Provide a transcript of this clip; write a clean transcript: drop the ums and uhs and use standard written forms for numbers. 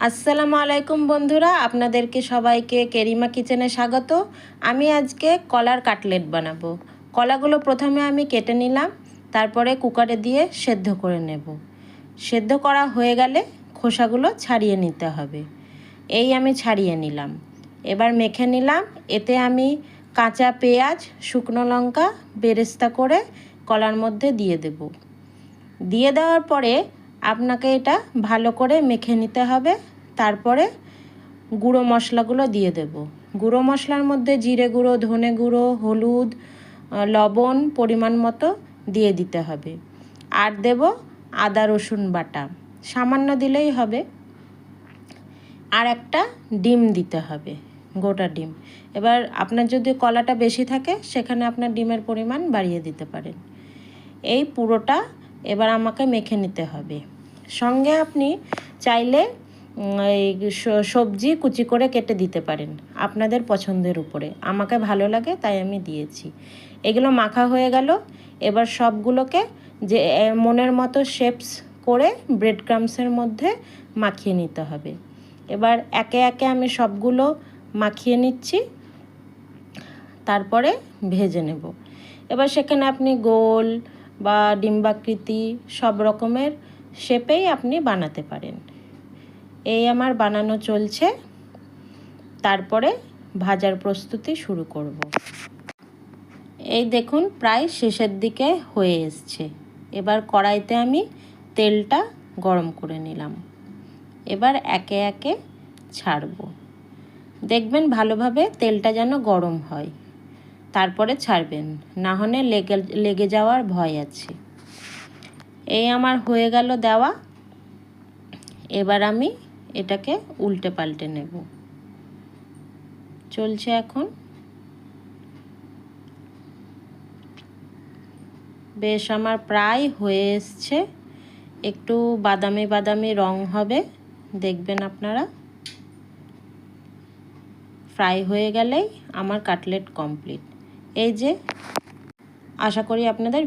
আসসালামু আলাইকুম বন্ধুরা, আপনাদেরকে সবাইকে কেরিমা কিচেনে স্বাগত। আমি আজকে কলার কাটলেট বানাবো। কলাগুলো প্রথমে আমি কেটে নিলাম, তারপরে কুকারে দিয়ে সেদ্ধ করে নেব। সেদ্ধ করা হয়ে গেলে খোসাগুলো ছাড়িয়ে নিতে হবে। এই আমি ছাড়িয়ে নিলাম। এবার মেখে নিলাম। এতে আমি কাঁচা পেঁয়াজ, শুকনো লঙ্কা বেরেস্তা করে কলার মধ্যে দিয়ে দেব। দিয়ে দেওয়ার পরে আপনাকে এটা ভালো করে মেখে নিতে হবে। তারপরে গুঁড়ো মশলাগুলো দিয়ে দেব। গুঁড়ো মশলার মধ্যে জিরে গুঁড়ো, ধনে গুঁড়ো, হলুদ, লবণ পরিমাণ মতো দিয়ে দিতে হবে। আর দেব আদা রসুন বাটা, সামান্য দিলেই হবে। আর একটা ডিম দিতে হবে, গোটা ডিম। এবার আপনার যদি কলাটা বেশি থাকে সেখানে আপনার ডিমের পরিমাণ বাড়িয়ে দিতে পারেন। এই পুরোটা এবার আমাকে মেখে নিতে হবে। সঙ্গে আপনি চাইলে এই সবজি কুচি করে কেটে দিতে পারেন আপনাদের পছন্দের উপরে। আমাকে ভালো লাগে তাই আমি দিয়েছি। এগুলো মাখা হয়ে গেল। এবার সবগুলোকে যে মনের মতো শেপস করে ব্রেড ক্রাম্বসের মধ্যে মাখিয়ে নিতে হবে। এবার একে একে আমি সবগুলো মাখিয়ে নিচ্ছি, তারপরে ভেজে নেব। এবার সেখানে আপনি গোল বা ডিম্বাকৃতি সব রকমের শেপেই আপনি বানাতে পারেন। এই আমার বানানো চলছে, তারপরে ভাজার প্রস্তুতি শুরু করব। এই দেখুন প্রায় শেষের দিকে হয়ে এসছে। এবার কড়াইতে আমি তেলটা গরম করে নিলাম। এবার একে একে ছাড়ব। দেখবেন ভালোভাবে তেলটা যেন গরম হয়, তারপরে ছাড়বেন, না হলে লেগে যাওয়ার ভয় আছে। এই আমার হয়ে গেল দেওয়া। এবার আমি এটাকে উল্টে পাল্টে নেব। চলছে এখন। বেশ আমার প্রায় হয়ে এসছে। একটু বাদামি বাদামি রং হবে, দেখবেন আপনারা। ফ্রাই হয়ে গেলেই আমার কাটলেট কমপ্লিট। এই যে, আশা করি আপনাদের